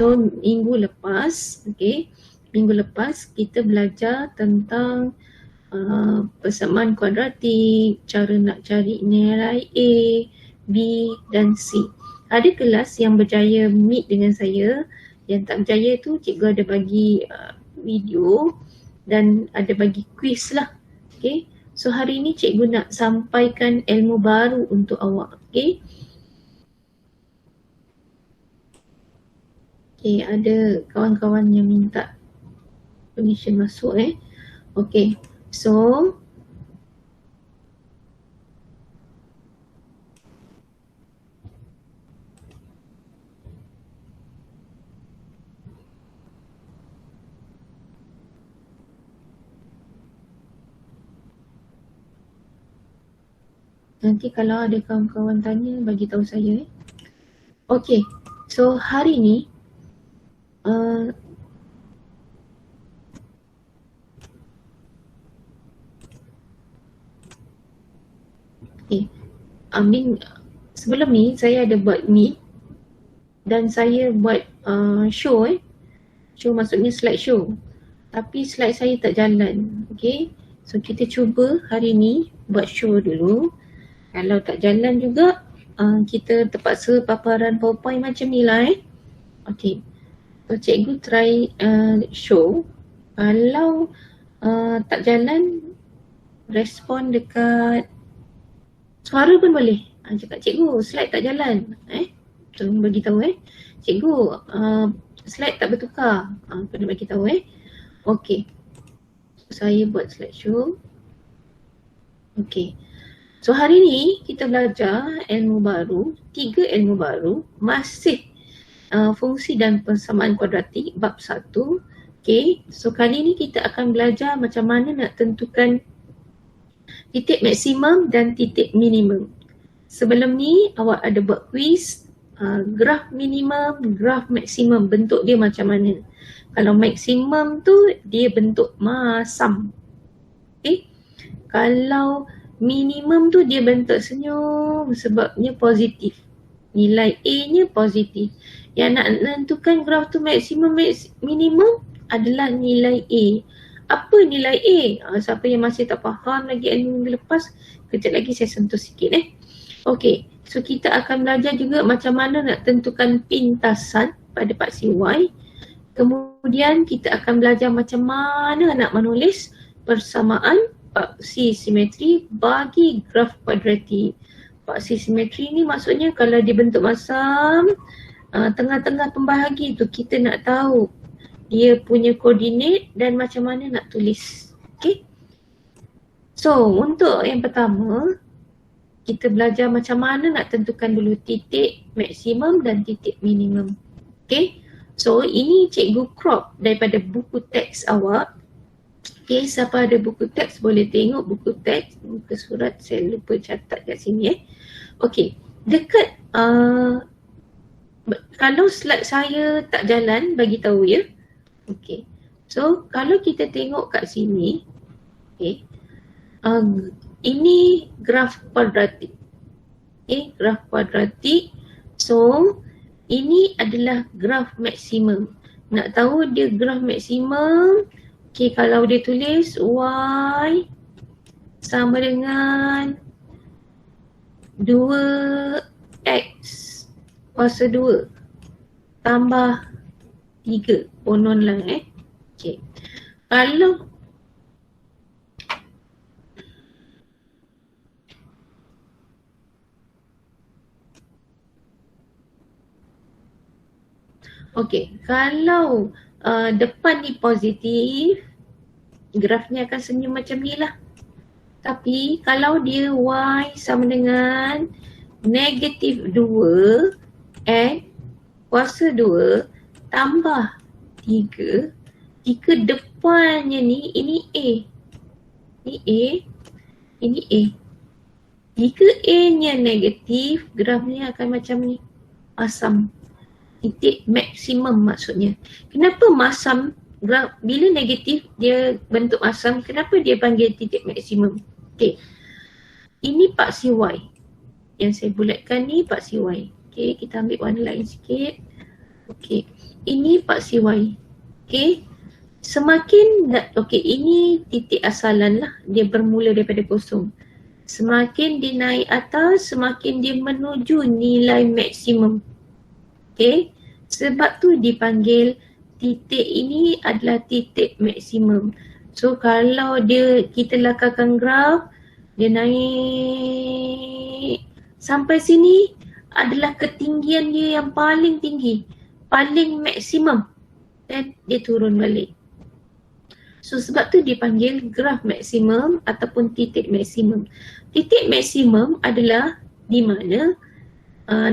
So minggu lepas, minggu lepas kita belajar tentang persamaan kuadratik, cara nak cari nilai A, B dan C. Ada kelas yang berjaya meet dengan saya, yang tak berjaya tu cikgu ada bagi video dan ada bagi quiz lah. So hari ni cikgu nak sampaikan ilmu baru untuk awak. Ada kawan-kawan yang minta permission masuk. So nanti kalau ada kawan-kawan tanya, bagi tahu saya. So hari ni sebelum ni saya ada buat meet dan saya buat show maksudnya slide show, tapi slide saya tak jalan. So kita cuba hari ni buat show dulu. Kalau tak jalan juga kita terpaksa paparan PowerPoint macam ni lah. So cikgu try show. Kalau tak jalan, respon dekat suara pun boleh. Cakap cikgu slide tak jalan. So bagi tahu cikgu slide tak bertukar. Kena bagi tahu So saya buat slide show. So hari ni kita belajar ilmu baru, 3 ilmu baru, masih fungsi dan persamaan kuadratik bab 1. So kali ni kita akan belajar macam mana nak tentukan titik maksimum dan titik minimum. Sebelum ni awak ada buat quiz, graf minimum, graf maksimum, bentuk dia macam mana. Kalau maksimum tu dia bentuk masam. Kalau minimum tu dia bentuk senyum sebabnya positif. Nilai A-nya positif. Yang nak menentukan graf tu maksimum minimum adalah nilai A. Apa nilai A? Siapa yang masih tak faham lagi ilmu minggu lepas, kejap lagi saya sentuh sikit. So kita akan belajar juga macam mana nak tentukan pintasan pada paksi Y. Kemudian kita akan belajar macam mana nak menulis persamaan paksi simetri bagi graf kuadratik. Paksi simetri ni maksudnya kalau dia bentuk masam, tengah-tengah pembahagi tu kita nak tahu dia punya koordinat dan macam mana nak tulis. So untuk yang pertama, kita belajar macam mana nak tentukan dulu titik maksimum dan titik minimum. So ini cikgu crop daripada buku teks awak. Siapa ada buku teks boleh tengok buku teks, muka surat saya lupa catat kat sini. Dekat kalau slide saya tak jalan, bagi tahu ya. So kalau kita tengok kat sini, ini graf kuadratik. Graf kuadratik. So ini adalah graf maksimum. Nak tahu dia graf maksimum, kalau dia tulis Y sama dengan 2X kuasa 2 tambah 3. Konon lah Kalau kalau depan ni positif, grafnya akan senyum macam ni lah. Tapi kalau dia Y sama dengan negatif 2 X kuasa 2 tambah 3, jika depannya ni, ini A. Ini A, ini A. Jika A-nya negatif, grafnya akan macam ni. Masam. Titik maksimum maksudnya. Kenapa masam? Graf, bila negatif dia bentuk masam, kenapa dia panggil titik maksimum? Ini paksi Y. Yang saya bulatkan ni paksi Y. Kita ambil warna lain sikit. Okey. Ini paksi Y. Okey. Semakin ini titik asalan lah. Dia bermula daripada kosong. Semakin dia naik atas, semakin dia menuju nilai maksimum. Okey. Sebab tu dipanggil titik ini adalah titik maksimum. So kalau kita lakarkan graf, dia naik sampai sini adalah ketinggian dia yang paling tinggi, paling maksimum, dan dia turun balik. So sebab tu dipanggil graf maksimum ataupun titik maksimum. Titik maksimum adalah di mana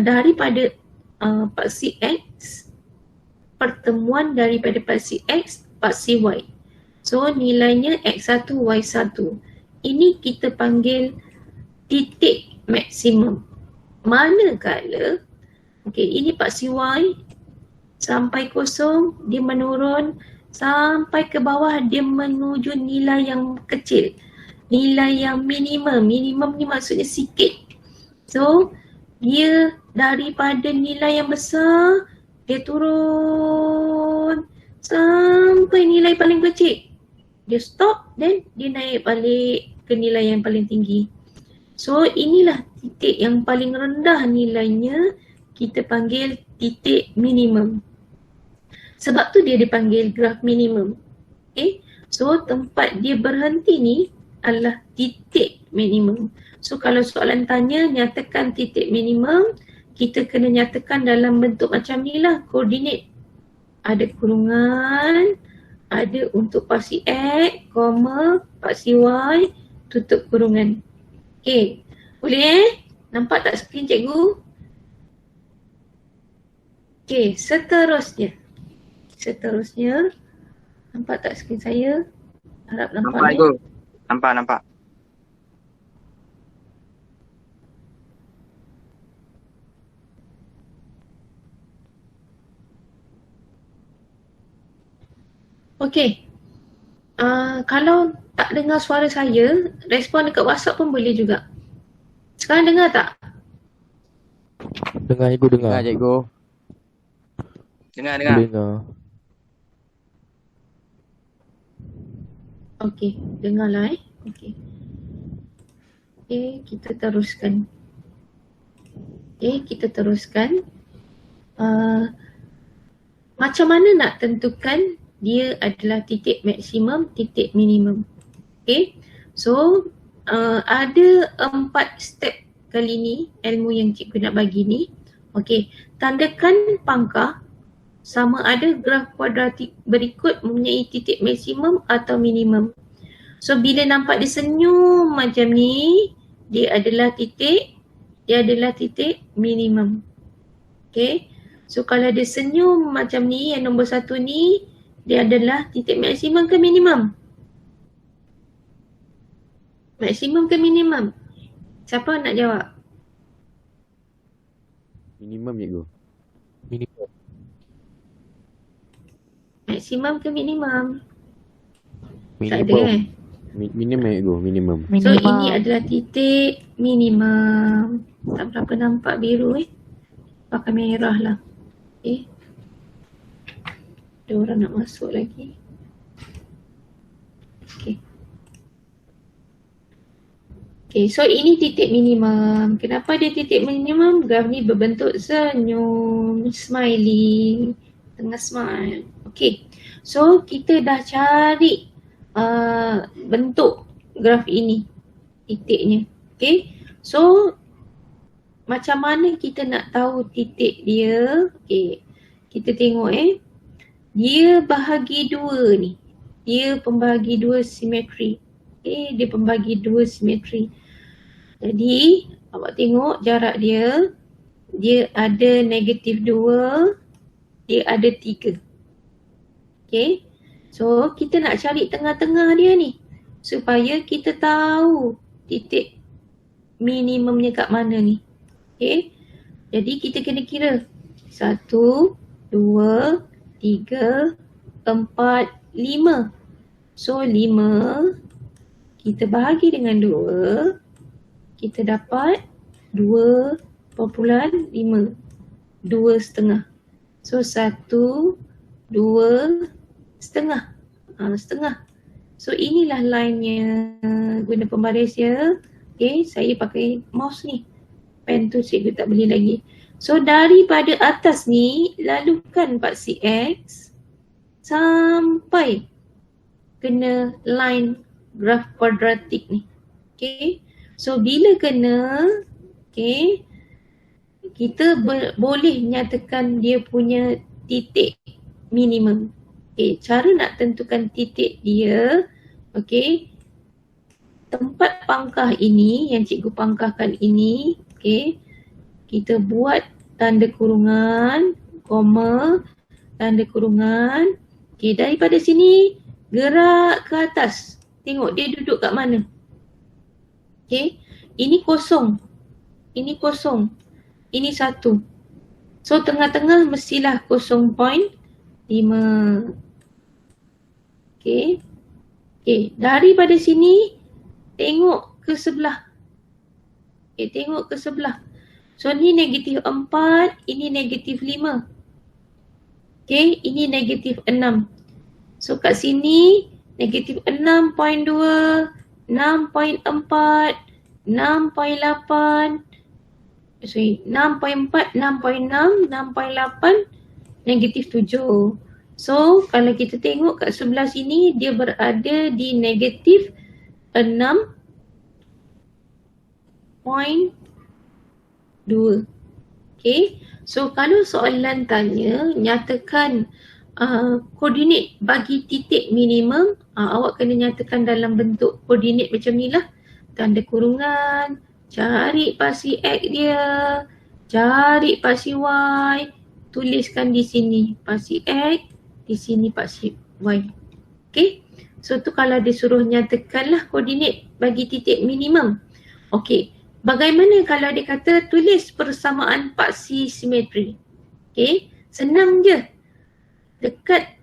daripada paksi X, pertemuan daripada paksi X, paksi Y. So nilainya X1, Y1. Ini kita panggil titik maksimum. Manakala, ini paksi Y sampai kosong, dia menurun sampai ke bawah, dia menuju nilai yang kecil, nilai yang minimum. Minimum ni maksudnya sikit. So dia daripada nilai yang besar, dia turun sampai nilai paling kecil, dia stop, dan dia naik balik ke nilai yang paling tinggi. So inilah titik yang paling rendah nilainya, kita panggil titik minimum. Sebab tu dia dipanggil graf minimum. Okay. So tempat dia berhenti ni adalah titik minimum. So kalau soalan tanya nyatakan titik minimum, kita kena nyatakan dalam bentuk macam ni lah, koordinat. Ada kurungan, ada untuk paksi X, paksi Y, tutup kurungan. Okay, boleh nampak tak skrin cikgu? Okay, seterusnya, nampak tak skrin saya? Harap nampak ni. Nampak. Okay, kalau tak dengar suara saya, respon dekat WhatsApp pun boleh juga. Sekarang dengar tak? Dengar cikgu, dengar. Dengar cikgu. Dengar. Okey, dengarlah Okey. Kita teruskan. Macam mana nak tentukan dia adalah titik maksimum, titik minimum? Okay, so ada 4 step kali ni ilmu yang cikgu nak bagi ni. Okay, tandakan pangkah sama ada graf kuadratik berikut mempunyai titik maksimum atau minimum. So bila nampak dia senyum macam ni, dia adalah titik minimum. Okay, so kalau dia senyum macam ni, yang nombor 1 ni, dia adalah titik maksimum ke minimum? Maksimum ke minimum? Siapa nak jawab? Minimum cikgu. Minimum. Maksimum ke minimum? Tak Minimum. ada Minimum cikgu, minimum. So ini adalah titik minimum. Tak berapa nampak biru pakai merah lah. Okay. Ada orang nak masuk lagi. Okay, so ini titik minimum. Kenapa dia titik minimum? Graf ni berbentuk senyum, smiling, tengah smile. Okay, so kita dah cari bentuk graf ini, titiknya. Okay, so macam mana kita nak tahu titik dia? Okay, kita tengok dia bahagi dua ni. Dia pembagi dua simetri. Dia pembagi dua simetri. Jadi awak tengok jarak dia, dia ada -2, dia ada 3. Okay, so kita nak cari tengah-tengah dia ni supaya kita tahu titik minimumnya kat mana ni. Okay, jadi kita kena kira 1, 2, 3, 4, 5. So 5 kita bahagi dengan 2, kita dapat 2.5, 2,5. So 1, 2, setengah. Setengah. So inilah line-nya, guna pembaris ya. Okay, saya pakai mouse ni. Pen tu cikgu tak beli lagi. So daripada atas ni, lalukan paksi X sampai kena line graf kuadratik ni. Okay. So bila kena, okay, kita boleh nyatakan dia punya titik minimum. Okay, cara nak tentukan titik dia, okay, tempat pangkah ini, yang cikgu pangkahkan ini, okay, kita buat tanda kurungan, koma, tanda kurungan. Okay, daripada sini gerak ke atas. Tengok dia duduk kat mana. Okay, ini kosong. Ini kosong. Ini 1. So tengah-tengah mestilah 0.5. Okay. Okay, daripada sini tengok ke sebelah. Okay, tengok ke sebelah. So ni negatif 4, ini negatif 5. Okay, ini negatif 6. So kat sini negatif 6.2, 6.4, 6.8, sorry, 6.4, 6.6, 6.8, negatif 7. So kalau kita tengok kat sebelah sini, dia berada di negatif 6.2. Okay, so kalau soalan tanya, nyatakan koordinat bagi titik minimum, awak kena nyatakan dalam bentuk koordinat macam ni lah. Tanda kurungan, cari paksi X dia, cari paksi Y, tuliskan di sini paksi X, di sini paksi Y. Okay, so tu kalau dia suruh nyatakan lah koordinat bagi titik minimum. Okay, bagaimana kalau dia kata tulis persamaan paksi simetri? Okay, senang je. Dekat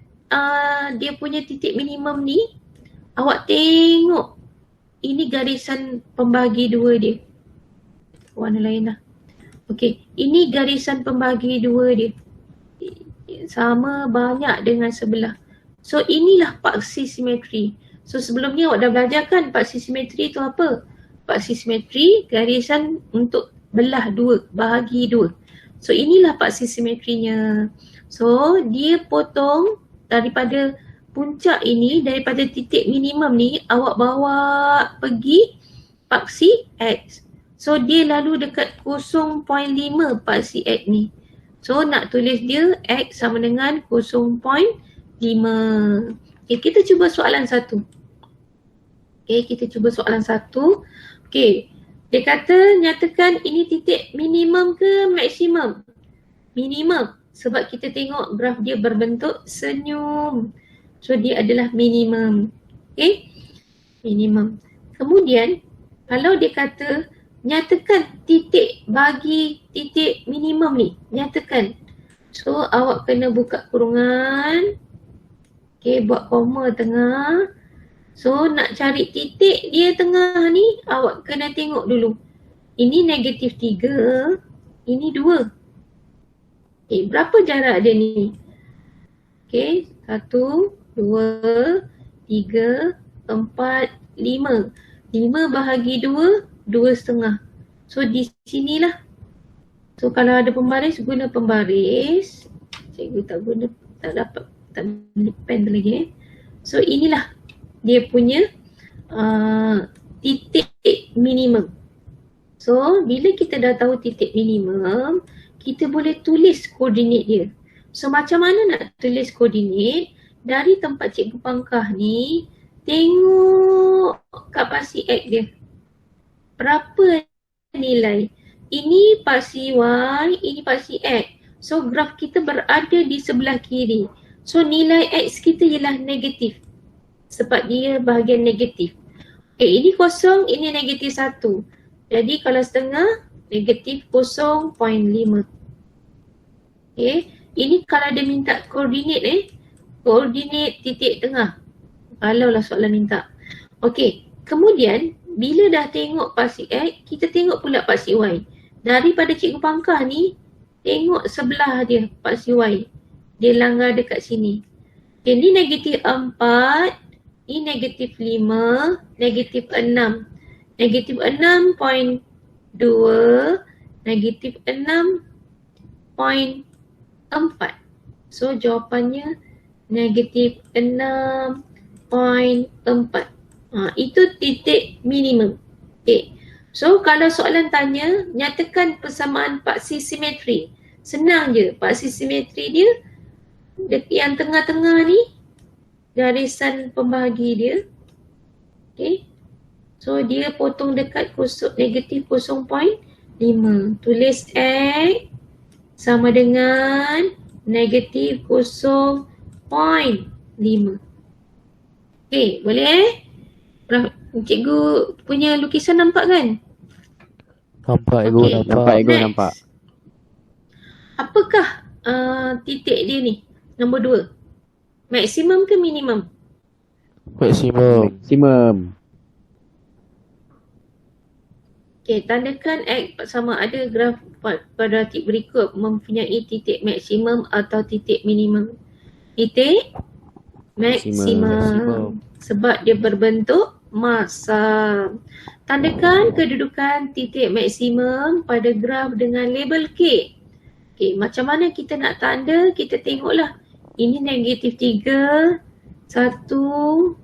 dia punya titik minimum ni, awak tengok ini garisan pembagi dua dia. Warna lain lah. Okay, ini garisan pembagi dua dia. Sama banyak dengan sebelah. So inilah paksi simetri. So sebelum ni awak dah belajar kan paksi simetri tu apa? Paksi simetri garisan untuk belah dua, bahagi dua. So inilah paksi simetrinya. So dia potong daripada puncak ini, daripada titik minimum ni, awak bawa pergi paksi X. So dia lalu dekat 0.5 paksi X ni. So nak tulis dia X sama dengan 0.5. Okay, kita cuba soalan 1. Okay, kita cuba soalan 1. Okay, dia kata nyatakan ini titik minimum ke maksimum? Minimum. Sebab kita tengok graf dia berbentuk senyum. So dia adalah minimum. Okay, minimum. Kemudian kalau dia kata nyatakan titik bagi titik minimum ni, nyatakan. So awak kena buka kurungan. Okay, buat koma tengah. So nak cari titik dia tengah ni, awak kena tengok dulu. Ini negatif 3, ini 2. Okay, berapa jarak dia ni? Okay, 1, 2, 3, 4, 5. 5 bahagi 2, 2,5. So di sinilah. So kalau ada pembaris, guna pembaris. Cikgu tak dapat beli pen lagi. So inilah dia punya titik minimum. So bila kita dah tahu titik minimum, kita boleh tulis koordinat dia. So macam mana nak tulis koordinat? Dari tempat cikgu pangkah ni, tengok kat paksi X dia. Berapa nilai? Ini paksi Y, ini paksi X. So graf kita berada di sebelah kiri. So nilai X kita ialah negatif. Sebab dia bahagian negatif. Okay, ini kosong, ini negatif 1. Jadi kalau setengah, negatif 0.5. Okay, ini kalau dia minta koordinat koordinat titik tengah. Kalau lah soalan minta. Okay, kemudian bila dah tengok paksi X, kita tengok pula paksi Y. Daripada cikgu pangkah ni, tengok sebelah dia paksi Y. dia langgar dekat sini. Okay, ni negatif 4, ni negatif 5, negatif 6. Negatif 6.2, negatif 6.4. So jawapannya negatif 6.4. Itu titik minimum. Okay. So kalau soalan tanya, nyatakan persamaan paksi simetri. Senang je, paksi simetri dia yang tengah-tengah ni garisan pembahagi dia. Okay. So dia potong dekat negatif 0.5. Tulis X sama dengan negatif 0.5. Okay, boleh? Cikgu punya lukisan nampak kan? Nampak Ego, Okay. Nampak Ego, Next. nampak. Apakah titik dia ni? Nombor 2. Maksimum ke minimum? maksimum. Maksimum. Okay, tandakan X sama ada graf kuadratik berikut mempunyai titik maksimum atau titik minimum. Titik maksimum. Sebab dia berbentuk massa. Tandakan kedudukan titik maksimum pada graf dengan label K. Okay, macam mana kita nak tanda? Kita tengoklah. Ini negatif 3, 1,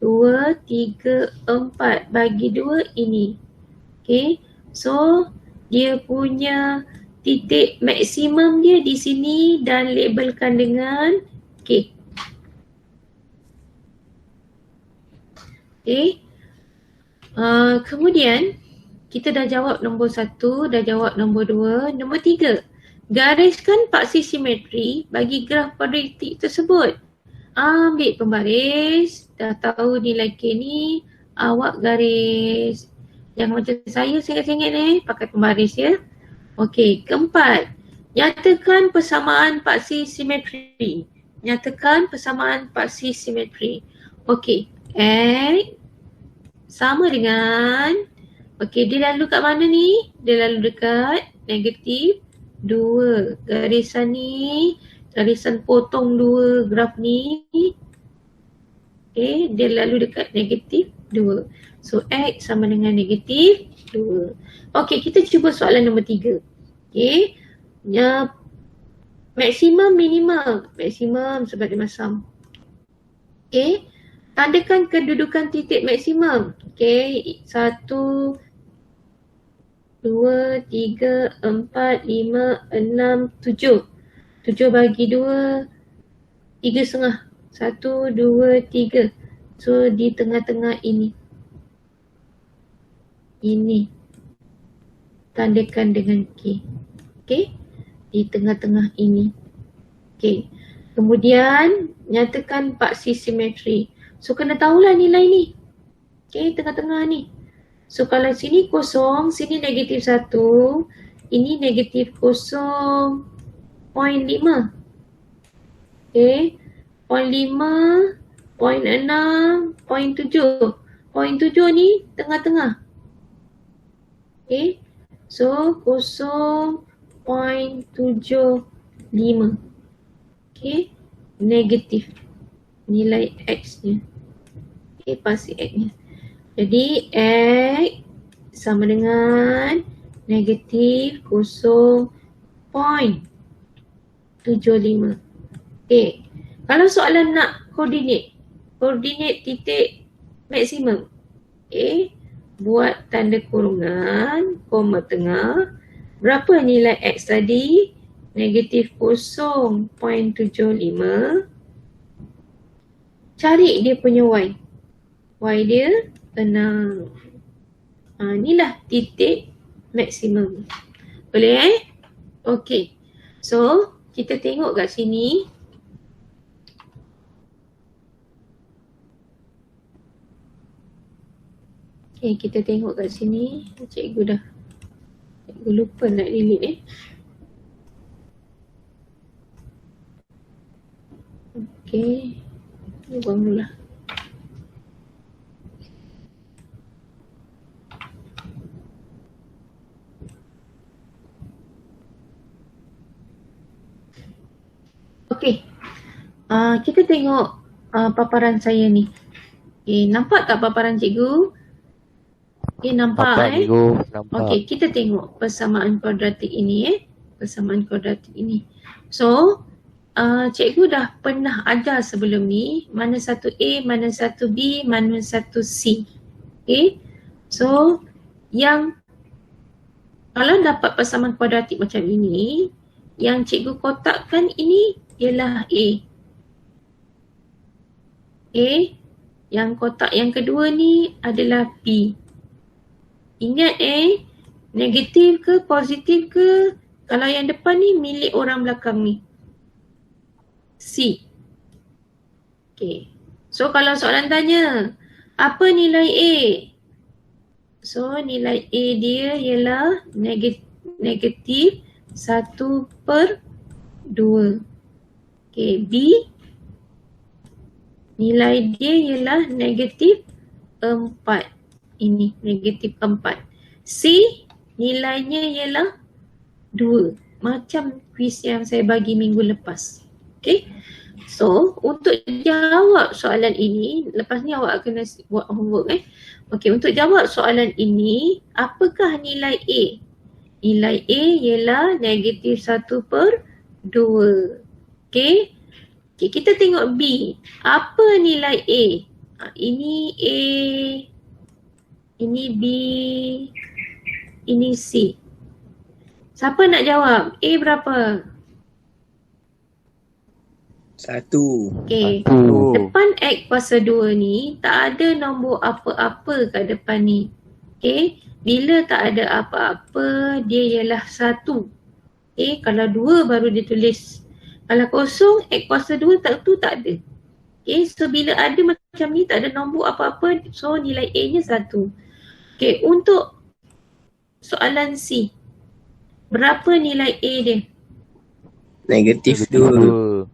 2, 3, 4. Bagi 2 ini. Okay. So, dia punya titik maksimum dia di sini dan labelkan dengan K. Okay. Kemudian, kita dah jawab nombor 1, dah jawab nombor 2. Nombor 3. Gariskan paksi simetri bagi graf kuadratik tersebut. Ambil pembaris, dah tahu nilai K ni, awak garis. Jangan macam saya sengit-sengit pakai pembaris ya. Okey, keempat. Nyatakan persamaan paksi simetri. Nyatakan persamaan paksi simetri. Okey, X sama dengan, okey, dia lalu kat mana ni? Dia lalu dekat negatif 2. Garisan ni, garisan potong 2 graf ni. Okay, dia lalu dekat negatif 2. So, X sama dengan negatif 2. Okay, kita cuba soalan nombor 3. Okay, maksimum, minimum. Maksimum sebab dia masam. Okay, tandakan kedudukan titik maksimum. Okay, 1, 2, 3, 4, 5, 6, 7. 7 bagi 2, 3,5. 1, 2, 3. So, di tengah-tengah ini. Ini. Tandakan dengan K. Okay. Di tengah-tengah ini. Okay. Kemudian, nyatakan paksi simetri. So, kena tahulah nilai ni. Okay, tengah-tengah ni. So, kalau sini kosong, sini negatif 1. Ini negatif 0.5. Okay. 0.5, 0.6, 0.7. 0.7 ni tengah-tengah. Okay. So, 0.75. Okay. Negatif nilai X-nya. Okay, pasti X-nya. Jadi, X sama dengan negatif 0.75. Okay. Kalau soalan nak koordinat titik maksimum. Okay. Buat tanda kurungan, koma tengah. Berapa nilai X tadi? Negatif 0.75. Cari dia punya Y. Y dia 6. Inilah titik maksimum. Boleh Okey. So, kita tengok kat sini. Okay, kita tengok kat sini. Cikgu lupa nak delete Okay. Buang dulu lah. Okey. Kita tengok paparan saya ni. Okey, nampak tak paparan cikgu? Okey, nampak cikgu. Nampak. Okey, kita tengok persamaan kuadratik ini persamaan kuadratik ini. So, cikgu dah pernah ajar sebelum ni mana satu A, mana satu B, mana satu C. Okey. So, yang kalau dapat persamaan kuadratik macam ini, yang cikgu kotakkan ini ialah A. A. Yang kotak yang kedua ni adalah B. Ingat negatif ke positif ke? Kalau yang depan ni milik orang belakang ni. C. Okay. So kalau soalan tanya, apa nilai A? So nilai A dia ialah negatif 1/2. Okay, B nilai dia ialah negatif 4. Ini negatif 4. C nilainya ialah 2. Macam kuis yang saya bagi minggu lepas. Okay. So untuk jawab soalan ini, lepas ni awak kena buat homework Okay, untuk jawab soalan ini, apakah nilai A? Nilai A ialah negatif 1/2. Okay. Okay, kita tengok B. Apa nilai A? Ini A, ini B, ini C. Siapa nak jawab? A berapa? 1. Okay. Depan X kuasa 2 ni tak ada nombor apa-apa kat depan ni. Okay. Bila tak ada apa-apa, dia ialah 1. Okay. Kalau 2 baru dia tulis. Kalau kosong, X kuasa 2 tak ada. Okay, so bila ada macam ni, tak ada nombor apa-apa, so nilai A nya 1. Okay, untuk soalan C, berapa nilai A dia? Negatif 2.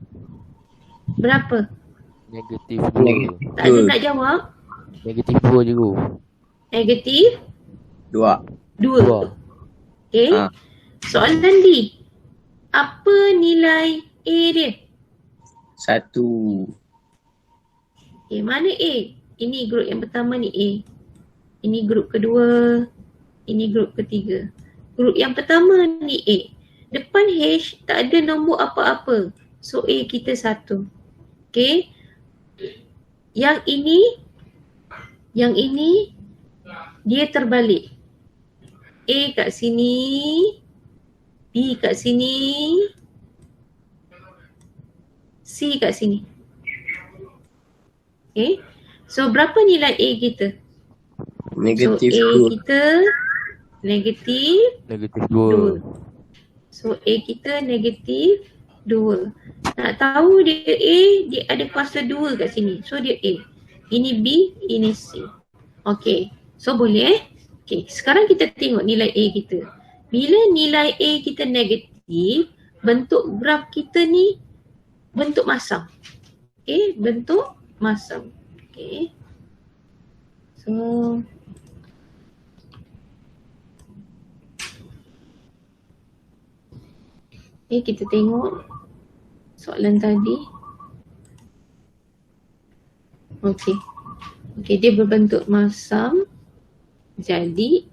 Berapa? Negatif 2. Tak ada nak jawab? Negatif 2 cikgu. Negatif 2. 2. Okay, soalan D, apa nilai A dia? 1. Okay, mana A? Ini grup yang pertama ni A. Ini grup kedua. Ini grup ketiga. Grup yang pertama ni A. Depan H tak ada nombor apa-apa. So A kita 1. Okay. Yang ini dia terbalik. A kat sini, B kat sini, C kat sini. Okay. So berapa nilai A kita? Negatif so A 2. kita negatif 2. So A kita negatif 2. Nak tahu dia A, dia ada kuasa 2 kat sini. So dia A. Ini B, ini C. Okay. So boleh Okay. Sekarang kita tengok nilai A kita. Bila nilai A kita negatif, bentuk graf kita ni bentuk masam. Okay, bentuk masam. Okay. So, okay, kita tengok soalan tadi. Okay. Okay, dia berbentuk masam. Jadi,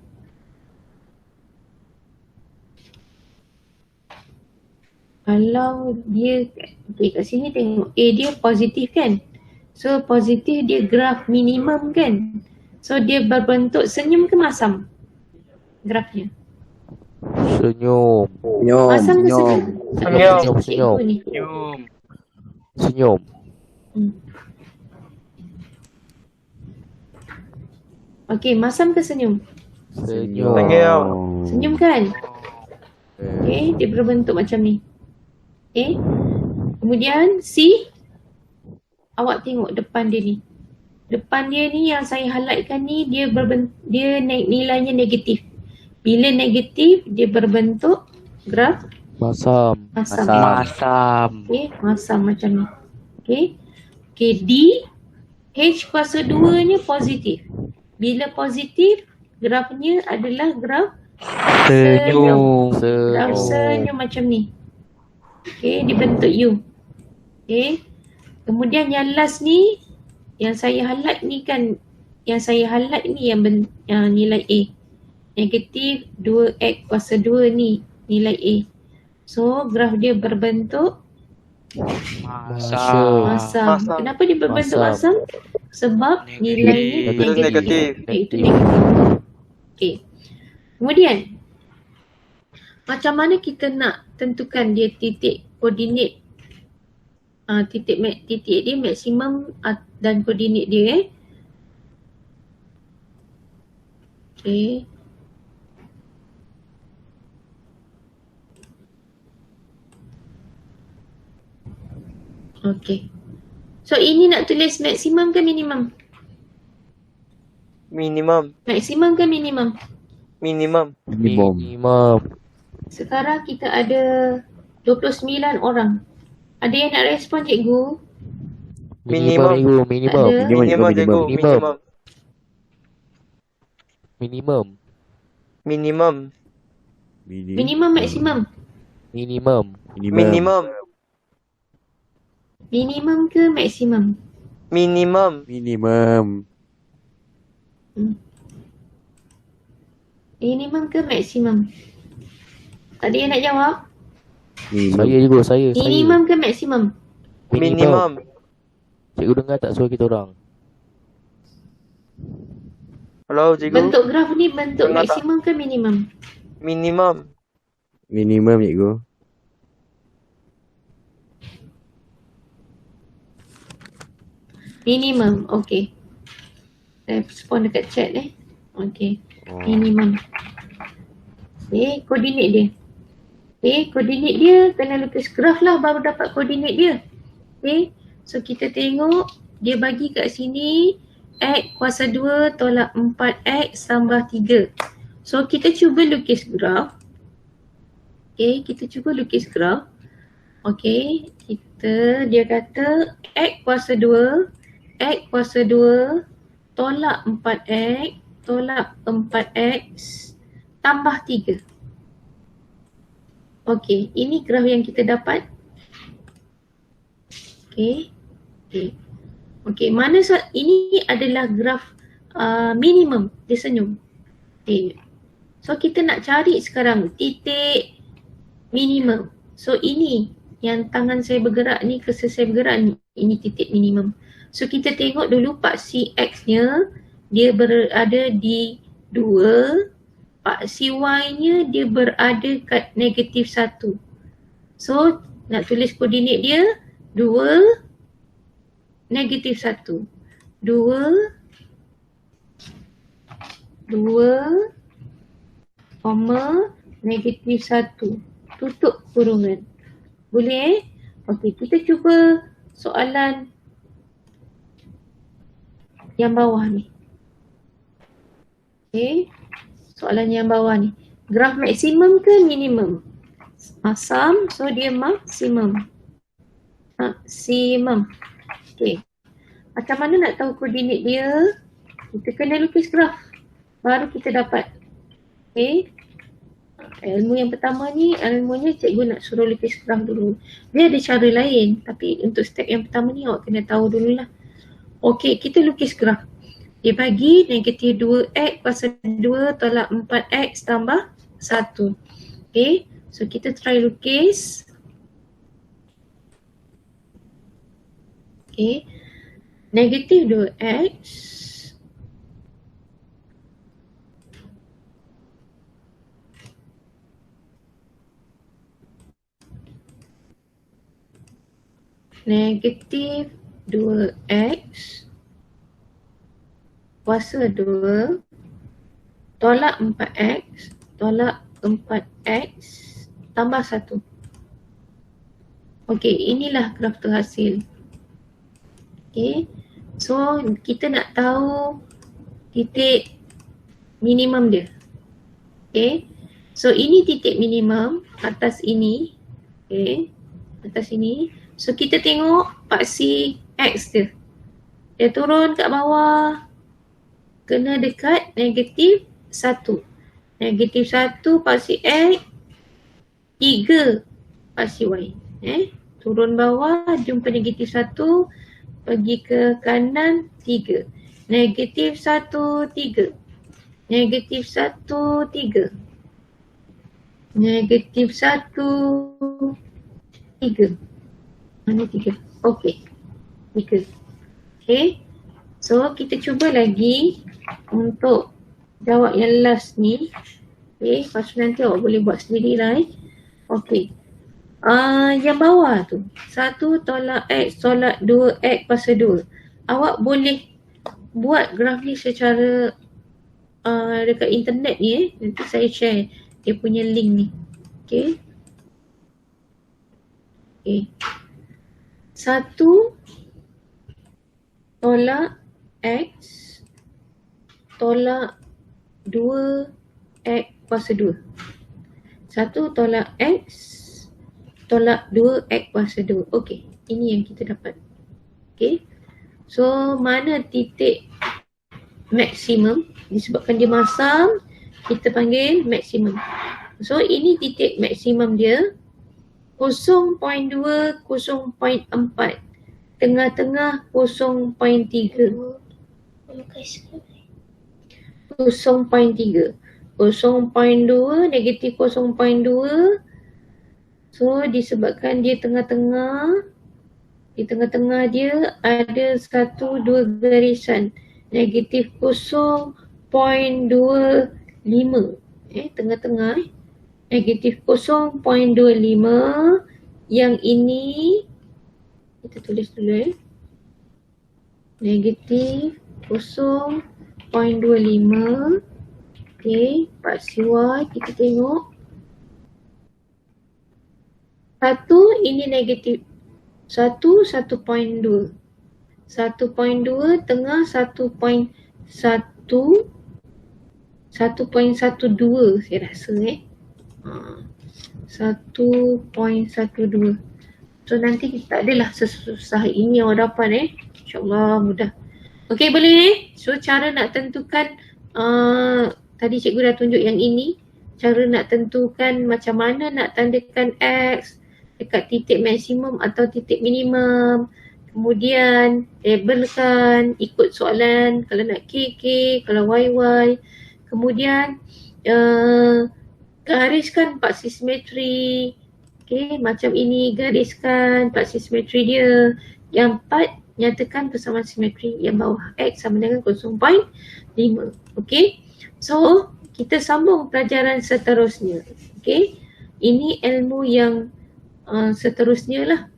kalau dia, okay, kat sini tengok A dia positif kan. So positif dia graf minimum kan. So dia berbentuk senyum ke masam grafnya? Senyum. Masam ke senyum? Senyum. Senyum. Okay, masam ke senyum? Senyum. Senyum kan? Okay, dia berbentuk macam ni. Okay. Kemudian C, awak tengok depan dia ni. Depan dia ni yang saya highlightkan ni, dia nilainya negatif. Bila negatif, dia berbentuk graf Masam. Okay, masam macam ni. Okay. Okay, D, H kuasa 2 nya positif. Bila positif, grafnya adalah graf senyum. Graf senyum macam ni. Okay, dibentuk U. Okay. Kemudian yang last ni, yang saya highlight ni kan, yang nilai A. Negatif 2x kuasa 2 ni nilai A. So graf dia berbentuk masam. Kenapa dia berbentuk masam? Sebab nilai ni negatif. Itu negatif. Okay. Kemudian, macam mana kita nak tentukan dia titik koordinat, titik dia maksimum dan koordinat dia Okay. Okay. So ini nak tulis maksimum ke minimum? Minimum. Maksimum ke minimum? Minimum. Minimum. Sekarang kita ada 29 orang. Ada yang nak respon cikgu? Minimum. Minimum. Ada. Minimum cikgu. Minimum. Minimum. Minimum. Minimum. Minimum maksimum? Minimum. Minimum. Minimum ke maksimum? Minimum. Minimum. Minimum ke maksimum? Tak ada yang nak jawab? Saya juga, saya. Minimum ke maksimum? Minimum. Cikgu dengar tak suara kita orang? Hello cikgu. Bentuk graf ni bentuk Dengar tak? maksimum ke minimum? Minimum. Minimum cikgu. Minimum, okay. Saya respon dekat chat Okay, minimum. Okay, koordinat dia. Okay, koordinat dia kena lukis graf lah baru dapat koordinat dia. Okay, so kita tengok dia bagi kat sini X kuasa 2 tolak 4X tambah 3. So kita cuba lukis graf. Okay, kita cuba lukis graf. Okay, dia kata X kuasa 2 tolak 4X tolak 4X tambah 3. Okay, ini graf yang kita dapat. Okay. Okay, mana ini adalah graf minimum, dia senyum. Okay. So kita nak cari sekarang titik minimum. So ini yang tangan saya bergerak ni, cursor saya bergerak ni, ini titik minimum. So kita tengok dulu paksi X nya dia berada di 2, paksi Y nya dia berada kat negatif 1. So nak tulis koordinat dia 2, negatif 1. 2, negatif 1. Tutup kurungan. Boleh Okey, kita cuba soalan yang bawah ni. Okey, soalan yang bawah ni. Graf maksimum ke minimum? Masam, so dia maksimum. Maksimum. Okey. Macam mana nak tahu koordinat dia? Kita kena lukis graf. Baru kita dapat. Okey. Ilmu yang pertama ni, ilmunya cikgu nak suruh lukis graf dulu. Dia ada cara lain. Tapi untuk step yang pertama ni awak kena tahu dululah. Okey, kita lukis graf. Dia bagi negatif 2x kuasa 2 tolak 4x tambah 1. Okey, so kita try lukis. Okey, negatif 2x negatif 2x kuasa 2 tolak 4x tolak 4x tambah 1. Okey, inilah graf terhasil. Okey, so kita nak tahu titik minimum dia. Okey, so ini titik minimum atas ini. Okey, atas ini. So kita tengok paksi X dia. Dia turun kat bawah. Kena dekat negatif 1. Negatif 1 paksi X. 3 paksi Y. Turun bawah, jumpa negatif 1. Pergi ke kanan, 3. Negatif 1, 3. Negatif 1, 3. Negatif 1, 3. Mana 3? Okey. 3. Okay. So, kita cuba lagi untuk jawab yang last ni. Okay. Lepas tu nanti awak boleh buat sendiri lah. Okay. Yang bawah tu. 1 tolak X tolak 2 X kuasa 2. Awak boleh buat graf ni secara dekat internet ni. Nanti saya share dia punya link ni. Okay. Okay. 1 tolak X tolak 2 X kuasa 2. 1 tolak X tolak 2 X kuasa 2. Okey, ini yang kita dapat. Okey. So, mana titik maksimum? Disebabkan dia masam, kita panggil maksimum. So, ini titik maksimum dia. 0.2, 0.4. Tengah-tengah 0.3. 0.3. 0.2, negatif 0.2. So, disebabkan dia tengah-tengah, di tengah-tengah dia ada 1-2 garisan. Negatif 0.25. Tengah-tengah. Negatif 0.25. Yang ini, kita tulis dulu Negatif 0.25. Okay, part CY kita tengok. 1 ini negatif 1, 1.2. 1.2 tengah 1.1, 1.12 saya rasa 1.12. So nanti tak adalah sesusah ini awak dapat InsyaAllah mudah. Okay, boleh So cara nak tentukan tadi cikgu dah tunjuk yang ini. Cara nak tentukan macam mana nak tandakan X dekat titik maksimum atau titik minimum. Kemudian labelkan ikut soalan kalau nak KK, kalau YY. Kemudian gariskan paksi simetri. Okay, macam ini gariskan paksi simetri dia. Yang 4 nyatakan persamaan simetri yang bawah X sama dengan 0.5. Okay, so kita sambung pelajaran seterusnya. Okay, ini ilmu yang seterusnya lah.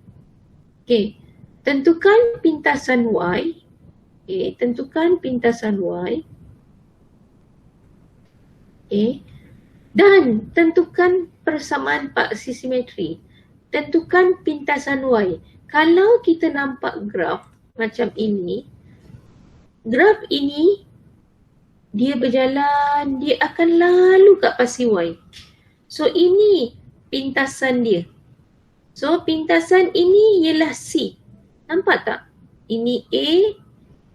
Okay, tentukan pintasan Y. Okay, tentukan pintasan Y. Okay, dan tentukan persamaan paksi simetri. Tentukan pintasan Y. Kalau kita nampak graf macam ini, graf ini dia berjalan, dia akan lalu kat paksi Y. So ini pintasan dia. So pintasan ini ialah C. Nampak tak? Ini A,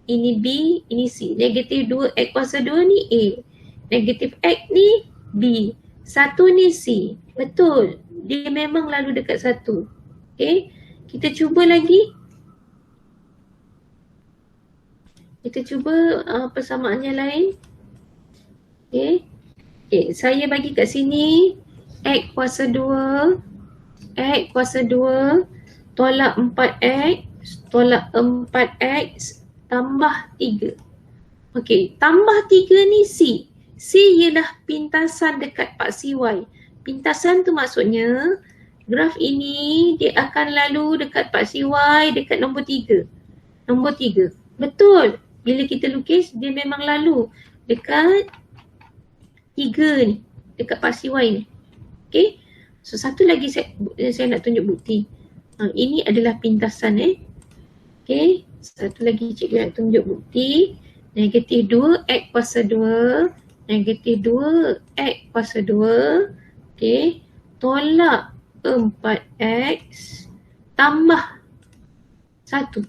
ini B, ini C. Negatif 2X kuasa 2 ni A. Negatif X ni B. 1 ni C. Betul. Dia memang lalu dekat 1. Okay. Kita cuba lagi. Kita cuba persamaannya lain. Okay. Okay. Saya bagi kat sini. X kuasa 2. X kuasa 2 tolak 4X tolak 4X tambah 3. Okey, tambah 3 ni C. C ialah pintasan dekat paksi Y. Pintasan tu maksudnya graf ini dia akan lalu dekat paksi Y dekat nombor 3. Nombor 3. Betul. Bila kita lukis dia memang lalu dekat 3 ni. Dekat paksi Y ni. Okey. So satu lagi saya nak tunjuk bukti. Ini adalah pintasan Okay. Satu lagi cikgu nak tunjuk bukti. Negatif 2X kuasa 2. Negatif 2X kuasa 2. Okay. Tolak 4X tambah 1.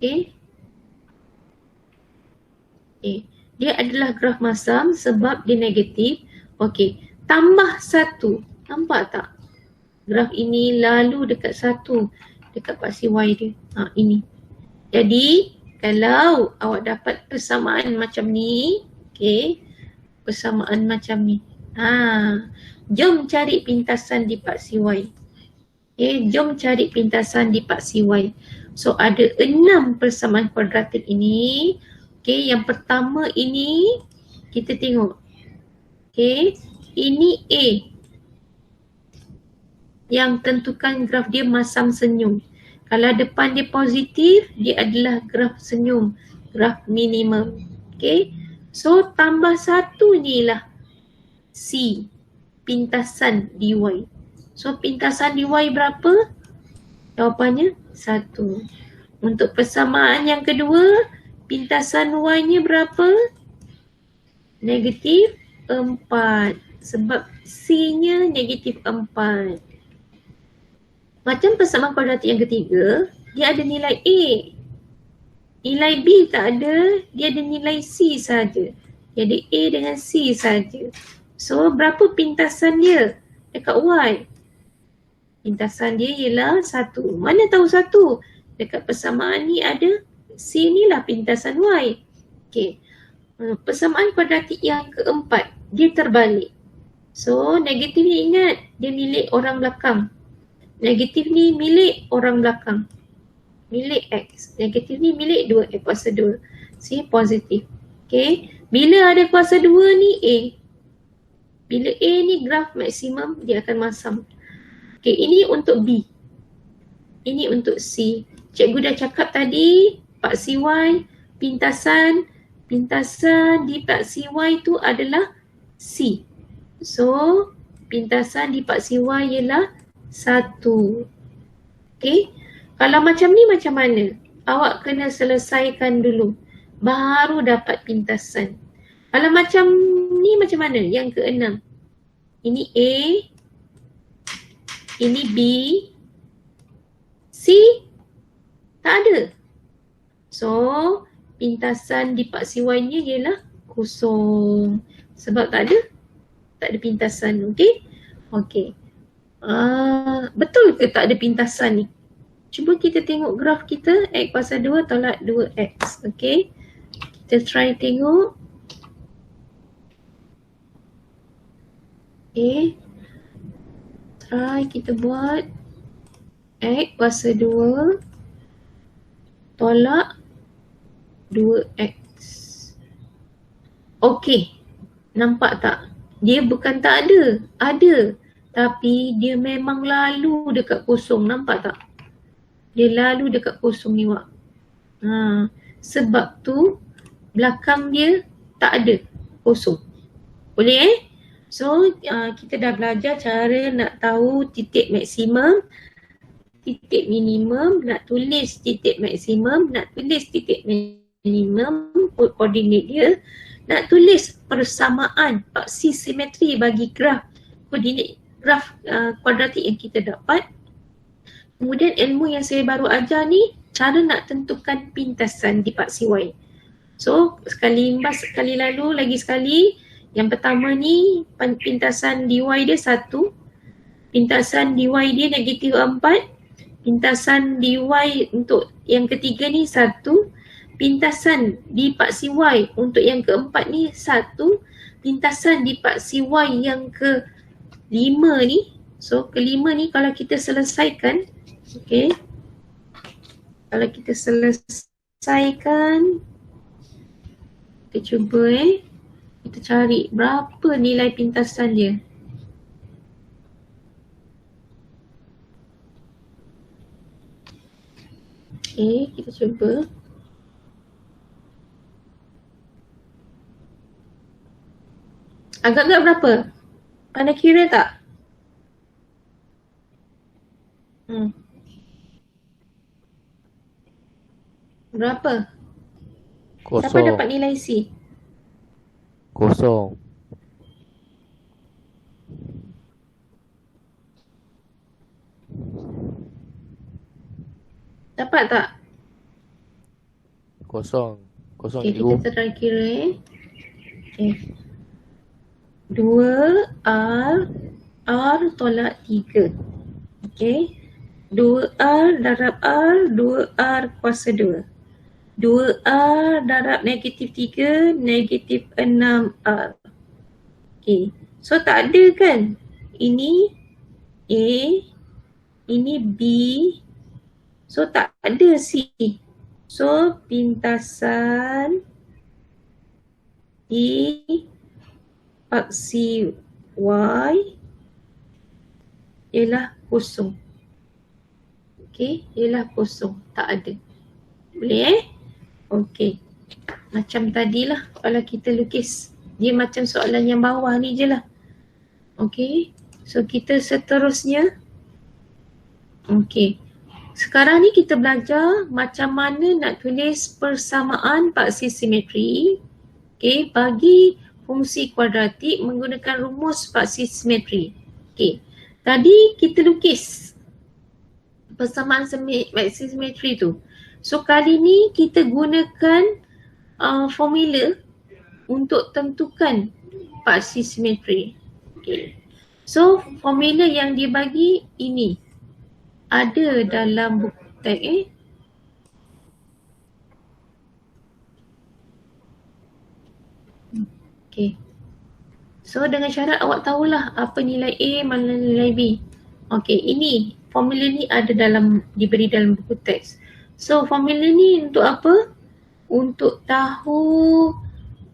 Okay. Okay. Dia adalah graf masam sebab dia negatif. Okay. Tambah 1. Nampak tak? graf ini lalu dekat 1 dekat paksi Y dia. Ini. Jadi kalau awak dapat persamaan macam ni, okey, persamaan macam ni. Jom cari pintasan di paksi Y. Okay, jom cari pintasan di paksi Y. So ada 6 persamaan kuadratik ini. Okay, yang pertama ini kita tengok. Okay, ini A. Yang tentukan graf dia masam senyum. Kalau depan dia positif, dia adalah graf senyum, graf minimum. Okay, so tambah 1 ni lah C, pintasan dy. So pintasan dy berapa? Jawapannya 1. Untuk persamaan yang kedua, pintasan y-nya berapa? Negatif 4. Sebab C-nya negatif 4. Macam persamaan kuadratik yang ketiga, dia ada nilai A. Nilai B tak ada, dia ada nilai C saja. Dia ada A dengan C saja. So berapa pintasan dia dekat Y? Pintasan dia ialah 1. Mana tahu 1? Dekat persamaan ni ada C ni lah pintasan Y. Okey. Persamaan kuadratik yang keempat, dia terbalik. So negatif ni ingat, dia milik orang belakang. Negatif ni milik orang belakang. Milik X. Negatif ni milik 2, kuasa 2. C positif. Okay. Bila ada kuasa 2 ni A. Bila A ni graf maksimum, dia akan masam. Okay, ini untuk B. Ini untuk C. Cikgu dah cakap tadi, paksi Y, pintasan di paksi Y tu adalah C. So, pintasan di paksi Y ialah 1. Okay. Kalau macam ni macam mana? Awak kena selesaikan dulu. Baru dapat pintasan. Kalau macam ni macam mana? Yang ke-6. Ini A. Ini B. C. Tak ada. So, pintasan di paksi Y-nya ialah kosong. Sebab tak ada pintasan. Okay? Okay. Betul ke tak ada pintasan ni? Cuba kita tengok graf kita. X kuasa 2 tolak 2X. Okay. Kita try tengok. Okay. Try kita buat. X kuasa 2 tolak 2X. Okay. Nampak tak? Dia bukan tak ada. Ada. Tapi dia memang lalu dekat kosong. Nampak tak? Dia lalu dekat kosong ni, Wak. Sebab tu belakang dia tak ada. Kosong. Boleh So kita dah belajar cara nak tahu titik maksimum, titik minimum, nak tulis titik maksimum, nak tulis titik minimum, koordinat dia, nak tulis persamaan paksi simetri bagi graf koordinat graf kuadratik yang kita dapat. Kemudian ilmu yang saya baru ajar ni, cara nak tentukan pintasan di paksi Y. So sekali lalu lagi sekali, yang pertama ni pintasan dy dia 1, pintasan dy dia negatif 4, pintasan dy untuk yang ketiga ni 1, pintasan di paksi Y untuk yang keempat ni 1, pintasan di paksi Y yang ke-5 ni. So ke-5 ni kalau kita selesaikan, okay, kalau kita selesaikan, kita cuba kita cari berapa nilai pintasan dia. Okay, kita cuba. Agak-agak berapa? Pandai kira tak? Berapa? Kosong. Siapa dapat nilai C? Kosong. Dapat tak? Kosong. Kosong, Okay, cikgu. kita try kira Okay. 2 R tolak 3. Okay. 2R darab R, 2R kuasa 2. 2R darab negatif 3, negatif 6R. Okay. So tak ada kan? Ini A, ini B. So tak ada C. So pintasan di paksi Y ialah kosong. Okay, ialah kosong. Tak ada. Boleh Okay. Macam tadilah kalau kita lukis. Dia macam soalan yang bawah ni je lah. Okay. So kita seterusnya. Okay. Sekarang ni kita belajar macam mana nak tulis persamaan paksi simetri. Okay. Bagi fungsi kuadratik menggunakan rumus paksi simetri. Okay. Tadi kita lukis persamaan paksi simetri tu. So kali ni kita gunakan formula untuk tentukan paksi simetri. Okay. So formula yang dia bagi ini ada dalam buku teks Okay. So dengan syarat awak tahulah apa nilai A mana nilai B. Okay, ini formula ni ada diberi dalam buku teks. So formula ni untuk apa? Untuk tahu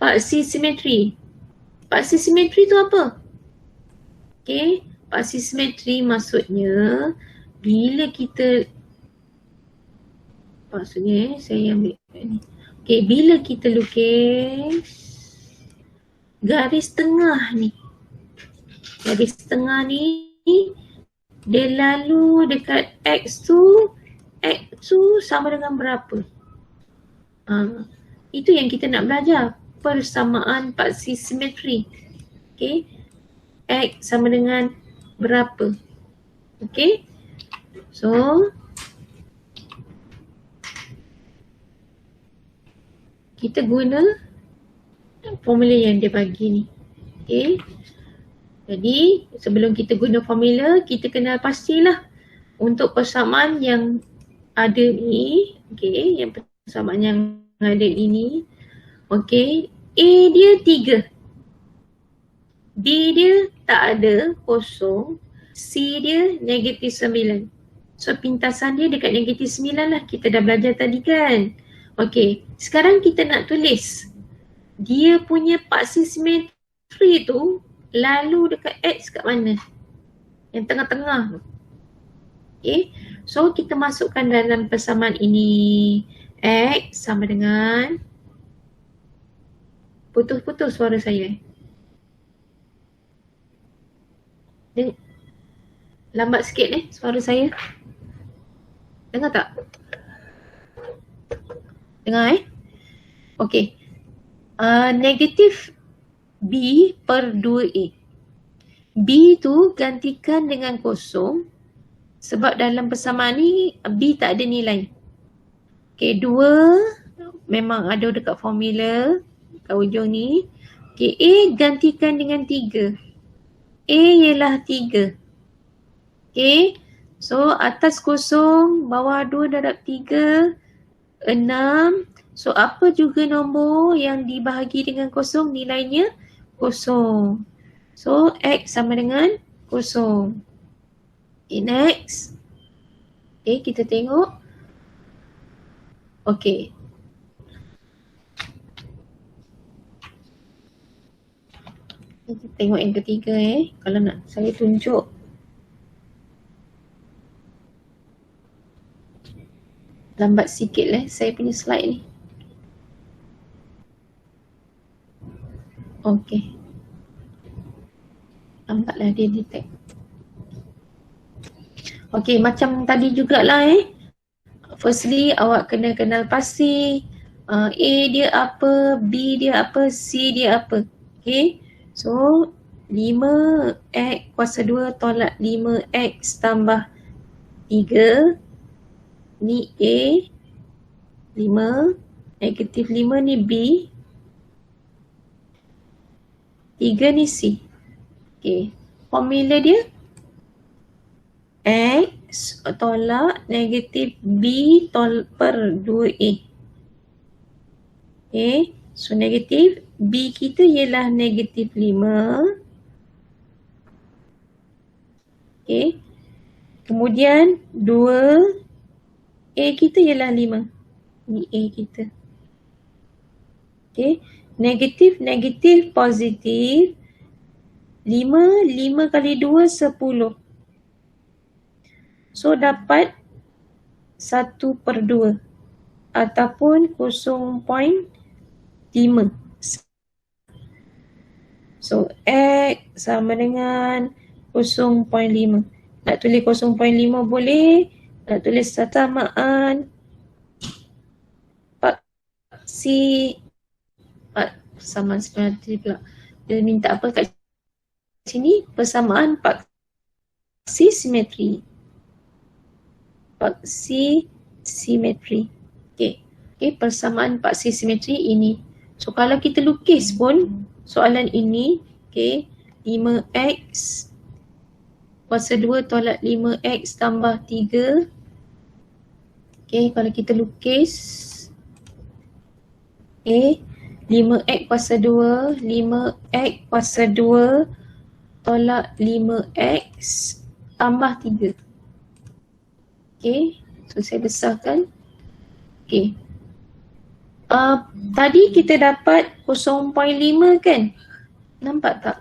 paksi simetri. Paksi simetri tu apa? Okay, paksi simetri maksudnya bila kita saya ambil ni. Okay, bila kita lukis garis tengah ni. Garis tengah ni dia lalu dekat X tu sama dengan berapa? Itu yang kita nak belajar. Persamaan paksi simetri. Okay. X sama dengan berapa? Okay. So kita guna formula yang dia bagi ni. Okay. Jadi sebelum kita guna formula, kita kenal pastilah untuk persamaan yang ada ni. Okay, yang persamaan yang ada ini. Okay, A dia 3. B dia tak ada, kosong. C dia negatif 9. So pintasan dia dekat negatif 9 lah. Kita dah belajar tadi kan. Okay, sekarang kita nak tulis dia punya paksi simetri tu lalu dekat X kat mana? Yang tengah-tengah tu. Okay. So kita masukkan dalam persamaan ini. X sama dengan, putus-putus suara saya. Lambat sikit suara saya. Dengar tak? Dengar Okay. Negatif B per 2A. B tu gantikan dengan kosong sebab dalam persamaan ni B tak ada nilai. Okay, 2 memang ada dekat formula kat ujung ni. Okay, A gantikan dengan 3. A ialah 3. Okay, so atas kosong, bawah 2 darab 3, 6. So apa juga nombor yang dibahagi dengan kosong nilainya kosong. So X sama dengan kosong. Okay, next. Okay, kita tengok. Okay. Kita tengok yang ketiga Kalau nak saya tunjuk. Lambat sikit saya punya slide ni. Okay. Lambatlah dia detect. Okay, macam tadi jugalah Firstly, awak kena kenal pasti. A dia apa, B dia apa, C dia apa. Okay. So, 5X kuasa 2 tolak 5X tambah 3. Ni A. 5. Negatif 5 ni B. 3 ni C. Okay. Formula dia X tolak negatif B per 2A. Okay, so negatif B kita ialah negatif 5. Okay, kemudian 2A kita ialah 5. Ni A kita. Okay, negatif, negatif, positif. 5 kali 2, 10. So, dapat 1/2 ataupun 0.5. So, X sama dengan 0.5. Nak tulis 0.5 boleh. Nak tulis persamaan persamaan sebenarnya pula. Dia minta apa kat sini? Persamaan paksi simetri. Paksi simetri. Okay, persamaan paksi simetri ini. So kalau kita lukis pun soalan ini, okay, 5x kuasa 2 tolak 5x tambah 3. Okay, kalau kita lukis, okay, 5x kuasa 2, 5x kuasa 2 tolak 5x tambah 3. Okay, so saya besarkan. Okay. Tadi kita dapat 0.5 kan? Nampak tak?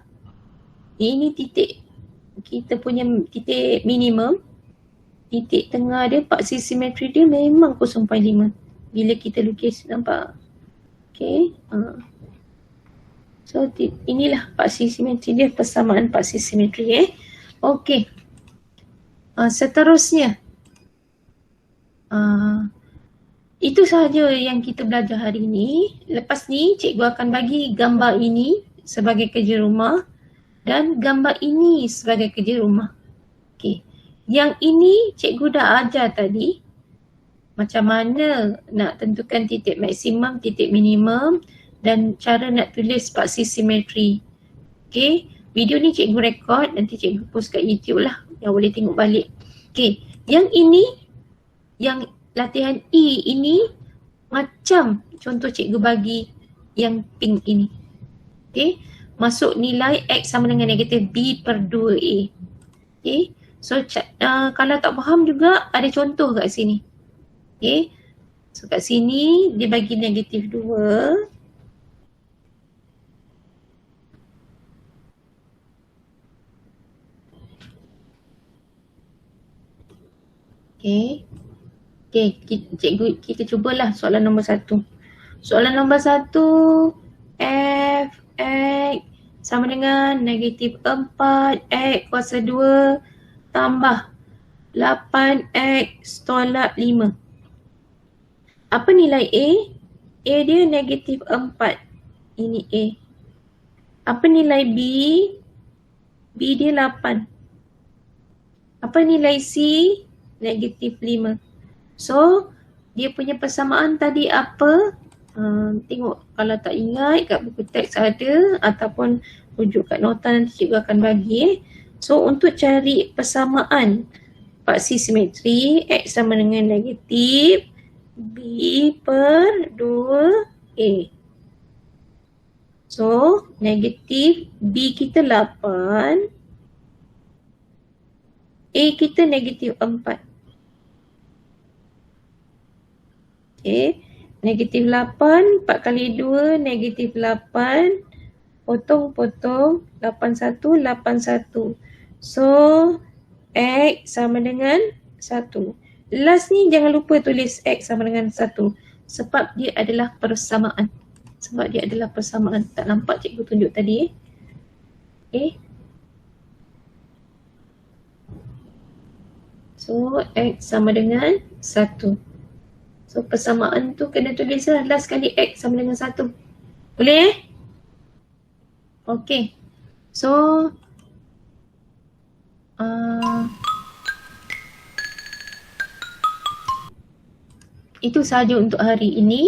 Ini titik, kita punya titik minimum. Titik tengah dia, paksi simetri dia memang 0.5. Bila kita lukis, nampak? Okay. So, inilah paksi simetri dia, persamaan paksi simetri. Okay. Seterusnya. Itu sahaja yang kita belajar hari ini. Lepas ni, cikgu akan bagi gambar ini sebagai kerja rumah dan gambar ini sebagai kerja rumah. Okay. Yang ini cikgu dah ajar tadi. Macam mana nak tentukan titik maksimum, titik minimum dan cara nak tulis paksi simetri. Okay. Video ni cikgu rekod, nanti cikgu post kat YouTube lah. Yang boleh tengok balik. Okay. Yang ini, yang latihan E ini macam contoh cikgu bagi yang pink ini. Okay. Masuk nilai X sama dengan negatif B per 2A. Okay. So kalau tak faham juga ada contoh kat sini. Okay. So kat sini dia bagi negatif 2. Okay. Okay, cikgu, kita cubalah soalan nombor 1. Soalan nombor 1, F, X sama dengan negatif 4, X kuasa 2 tambah 8X tolak 5. Apa nilai A? A dia negatif 4. Ini A. Apa nilai B? B dia 8. Apa nilai C? Negatif 5. So, dia punya persamaan tadi apa? Tengok kalau tak ingat kat buku teks ada ataupun rujuk kat nota nanti cikgu akan bagi. So, untuk cari persamaan paksi simetri X sama dengan negatif B per 2A. So, negatif B kita 8. A kita negatif 4. Okay, negatif 8, 4 kali 2, negatif 8, potong, 81, 81. So, X sama dengan 1. Last ni jangan lupa tulis X sama dengan 1. Sebab dia adalah persamaan. Tak nampak cikgu tunjuk tadi. Okay. So, X sama dengan 1. So, persamaan tu kena tulis lah last kali X sama dengan 1. Boleh? Okay. So, itu sahaja untuk hari ini.